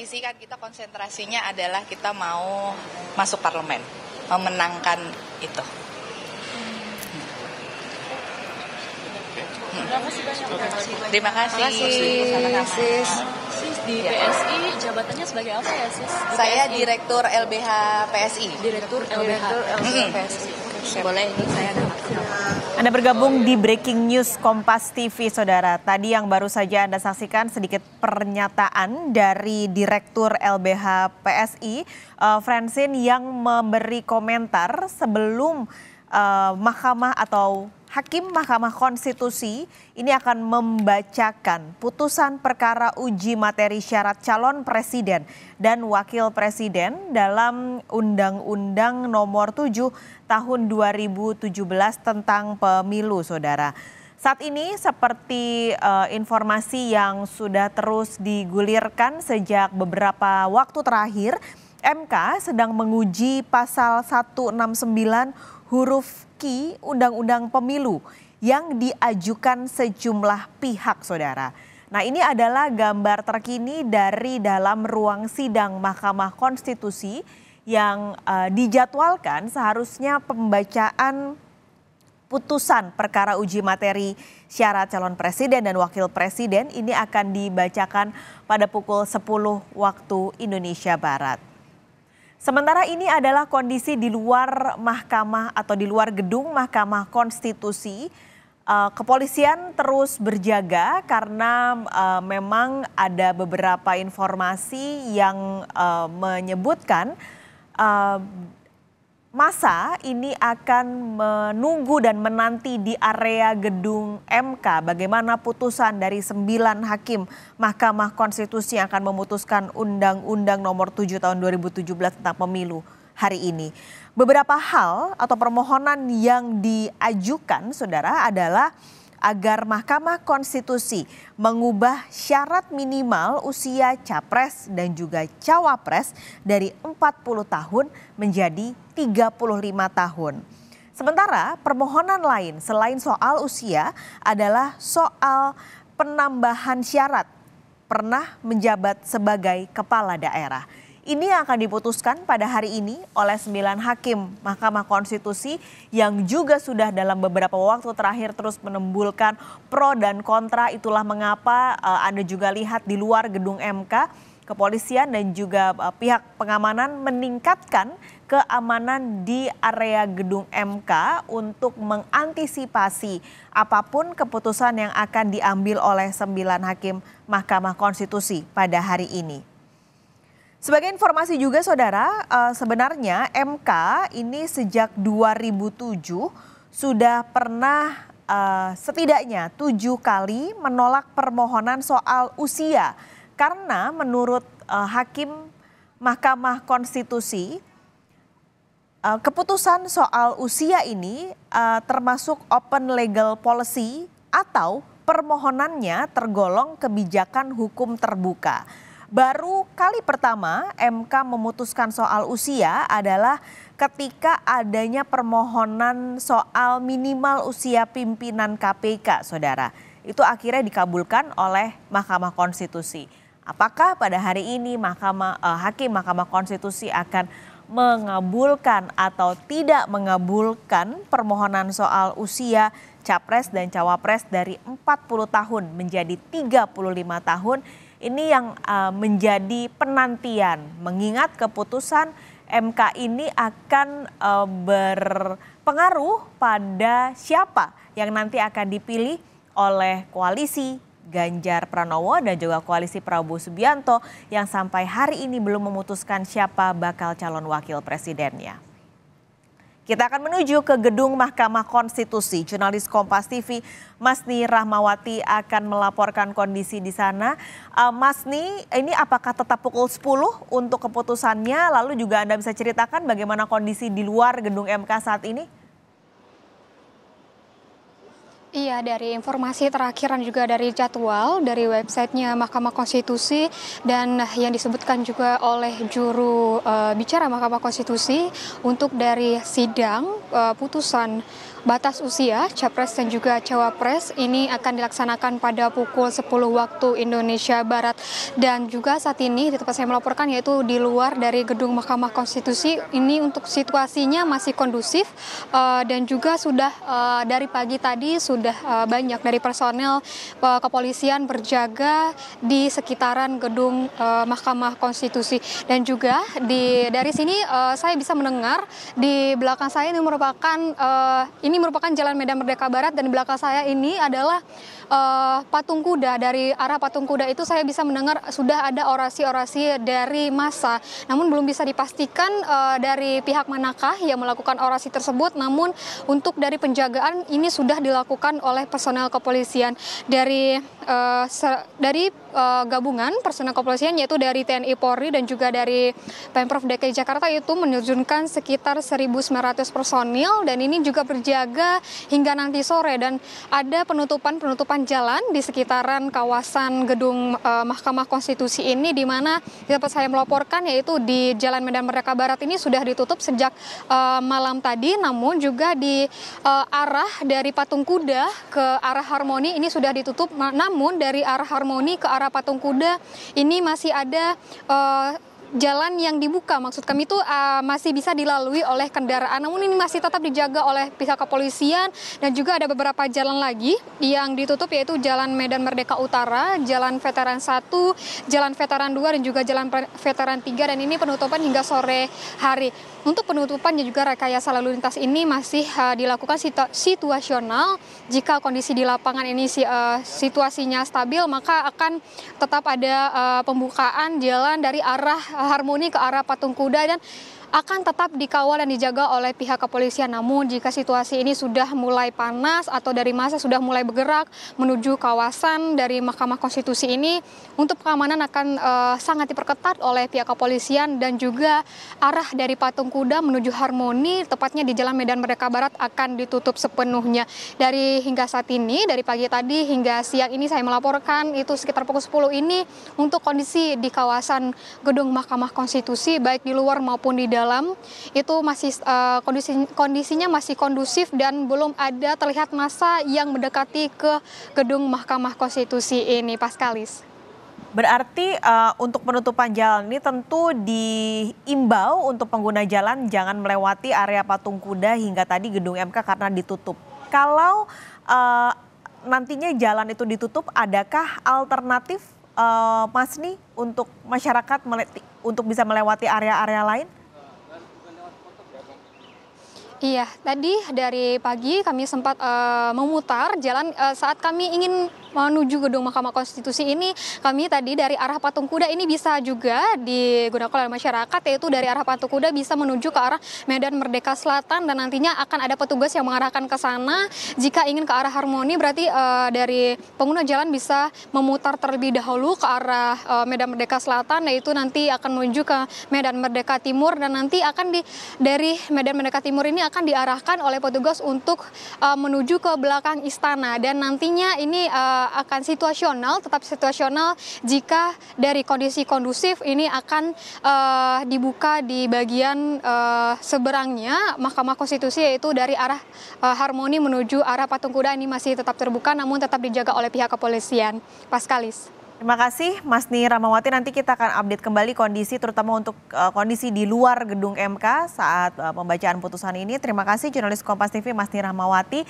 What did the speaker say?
pasti sih kan kita konsentrasinya adalah kita mau masuk parlemen, memenangkan itu. Terima kasih. Sis. Sis di PSI jabatannya sebagai apa ya, Sis? Saya Direktur LBH PSI. Direktur LBH PSI. Boleh ini saya ada. Anda bergabung di Breaking News Kompas TV, Saudara. Tadi yang baru saja Anda saksikan sedikit pernyataan dari Direktur LBH PSI, Francine, yang memberi komentar sebelum Mahkamah atau Hakim Mahkamah Konstitusi ini akan membacakan putusan perkara uji materi syarat calon presiden dan wakil presiden dalam Undang-Undang Nomor 7 Tahun 2017 tentang pemilu, Saudara. Saat ini seperti informasi yang sudah terus digulirkan sejak beberapa waktu terakhir, MK sedang menguji pasal 169 huruf Q Undang-Undang Pemilu yang diajukan sejumlah pihak, Saudara. Nah, ini adalah gambar terkini dari dalam ruang sidang Mahkamah Konstitusi yang dijadwalkan seharusnya pembacaan putusan perkara uji materi syarat calon presiden dan wakil presiden ini akan dibacakan pada pukul 10 waktu Indonesia Barat. Sementara ini adalah kondisi di luar mahkamah atau di luar gedung Mahkamah Konstitusi. Kepolisian terus berjaga karena memang ada beberapa informasi yang menyebutkan masa ini akan menunggu dan menanti di area gedung MK bagaimana putusan dari 9 hakim Mahkamah Konstitusi yang akan memutuskan Undang-Undang Nomor 7 Tahun 2017 tentang pemilu hari ini. Beberapa hal atau permohonan yang diajukan, Saudara, adalah agar Mahkamah Konstitusi mengubah syarat minimal usia capres dan juga cawapres dari 40 tahun menjadi 35 tahun. Sementara permohonan lain selain soal usia adalah soal penambahan syarat pernah menjabat sebagai kepala daerah. Ini yang akan diputuskan pada hari ini oleh 9 hakim Mahkamah Konstitusi yang juga sudah dalam beberapa waktu terakhir terus menembulkan pro dan kontra. Itulah mengapa Anda juga lihat di luar gedung MK, kepolisian dan juga pihak pengamanan meningkatkan keamanan di area gedung MK untuk mengantisipasi apapun keputusan yang akan diambil oleh 9 hakim Mahkamah Konstitusi pada hari ini. Sebagai informasi juga, Saudara, sebenarnya MK ini sejak 2007 sudah pernah setidaknya 7 kali menolak permohonan soal usia. Karena menurut Hakim Mahkamah Konstitusi, keputusan soal usia ini termasuk open legal policy atau permohonannya tergolong kebijakan hukum terbuka. Baru kali pertama MK memutuskan soal usia adalah ketika adanya permohonan soal minimal usia pimpinan KPK, Saudara. Itu akhirnya dikabulkan oleh Mahkamah Konstitusi. Apakah pada hari ini Hakim Mahkamah Konstitusi akan mengabulkan atau tidak mengabulkan permohonan soal usia capres dan cawapres dari 40 tahun menjadi 35 tahun? Ini yang menjadi penantian, mengingat keputusan MK ini akan berpengaruh pada siapa yang nanti akan dipilih oleh koalisi Ganjar Pranowo dan juga koalisi Prabowo Subianto yang sampai hari ini belum memutuskan siapa bakal calon wakil presidennya. Kita akan menuju ke gedung Mahkamah Konstitusi. Jurnalis Kompas TV Masni Rahmawati akan melaporkan kondisi di sana. Masni, ini apakah tetap pukul 10 untuk keputusannya? Lalu juga Anda bisa ceritakan bagaimana kondisi di luar gedung MK saat ini? Iya, dari informasi terakhir dan juga dari jadwal dari websitenya Mahkamah Konstitusi dan yang disebutkan juga oleh juru bicara Mahkamah Konstitusi untuk dari sidang putusan batas usia Capres dan juga Cawapres ini akan dilaksanakan pada pukul 10 waktu Indonesia Barat. Dan juga saat ini di tempat saya melaporkan yaitu di luar dari gedung Mahkamah Konstitusi, ini untuk situasinya masih kondusif dan juga sudah dari pagi tadi sudah banyak dari personel kepolisian berjaga di sekitaran gedung Mahkamah Konstitusi. Dan juga dari sini saya bisa mendengar di belakang saya ini merupakan Jalan Medan Merdeka Barat, dan di belakang saya ini adalah patung kuda. Dari arah patung kuda itu saya bisa mendengar sudah ada orasi-orasi dari massa. Namun belum bisa dipastikan dari pihak manakah yang melakukan orasi tersebut. Namun untuk dari penjagaan ini sudah dilakukan oleh personel kepolisian dari gabungan personel kepolisian, yaitu dari TNI Polri dan juga dari Pemprov DKI Jakarta, itu menerjunkan sekitar 1.900 personil, dan ini juga berjaga hingga nanti sore. Dan ada penutupan jalan di sekitaran kawasan gedung Mahkamah Konstitusi ini, di mana dapat saya melaporkan yaitu di Jalan Medan Merdeka Barat ini sudah ditutup sejak malam tadi. Namun juga di arah dari patung kuda ke arah Harmoni ini sudah ditutup. Namun dari arah Harmoni ke arah patung kuda ini masih ada jalan yang dibuka, maksud kami itu masih bisa dilalui oleh kendaraan, namun ini masih tetap dijaga oleh pihak kepolisian. Dan juga ada beberapa jalan lagi yang ditutup, yaitu Jalan Medan Merdeka Utara, Jalan Veteran 1, Jalan Veteran 2, dan juga Jalan Veteran 3, dan ini penutupan hingga sore hari. Untuk penutupan dan juga rekayasa lalu lintas ini masih dilakukan situasional. Jika kondisi di lapangan ini situasinya stabil, maka akan tetap ada pembukaan jalan dari arah Harmoni ke arah patung kuda, dan akan tetap dikawal dan dijaga oleh pihak kepolisian. Namun jika situasi ini sudah mulai panas atau dari massa sudah mulai bergerak menuju kawasan dari Mahkamah Konstitusi ini, untuk pengamanan akan sangat diperketat oleh pihak kepolisian. Dan juga arah dari patung kuda menuju Harmoni, tepatnya di Jalan Medan Merdeka Barat, akan ditutup sepenuhnya. Dari hingga saat ini, dari pagi tadi hingga siang ini saya melaporkan itu sekitar pukul 10 ini, untuk kondisi di kawasan gedung Mahkamah Konstitusi baik di luar maupun di dalam itu masih kondisinya masih kondusif, dan belum ada terlihat massa yang mendekati ke gedung Mahkamah Konstitusi ini, Paskalis. Berarti untuk penutupan jalan ini tentu diimbau untuk pengguna jalan jangan melewati area patung kuda hingga tadi gedung MK karena ditutup. Kalau nantinya jalan itu ditutup, adakah alternatif Masni untuk masyarakat untuk bisa melewati area-area lain? Iya, tadi dari pagi kami sempat memutar jalan saat kami ingin menuju gedung Mahkamah Konstitusi ini. Kami tadi dari arah patung kuda ini bisa juga digunakan oleh masyarakat, yaitu dari arah patung kuda bisa menuju ke arah Medan Merdeka Selatan, dan nantinya akan ada petugas yang mengarahkan ke sana. Jika ingin ke arah Harmoni, berarti dari pengguna jalan bisa memutar terlebih dahulu ke arah Medan Merdeka Selatan, yaitu nanti akan menuju ke Medan Merdeka Timur, dan nanti akan dari Medan Merdeka Timur ini akan diarahkan oleh petugas untuk menuju ke belakang istana. Dan nantinya ini akan situasional, tetap situasional jika dari kondisi kondusif ini akan dibuka di bagian seberangnya Mahkamah Konstitusi, yaitu dari arah Harmoni menuju arah patung kuda ini masih tetap terbuka, namun tetap dijaga oleh pihak kepolisian. Paskalis. Terima kasih Masni Rahmawati, nanti kita akan update kembali kondisi terutama untuk kondisi di luar gedung MK saat pembacaan putusan ini. Terima kasih jurnalis Kompas TV Masni Rahmawati.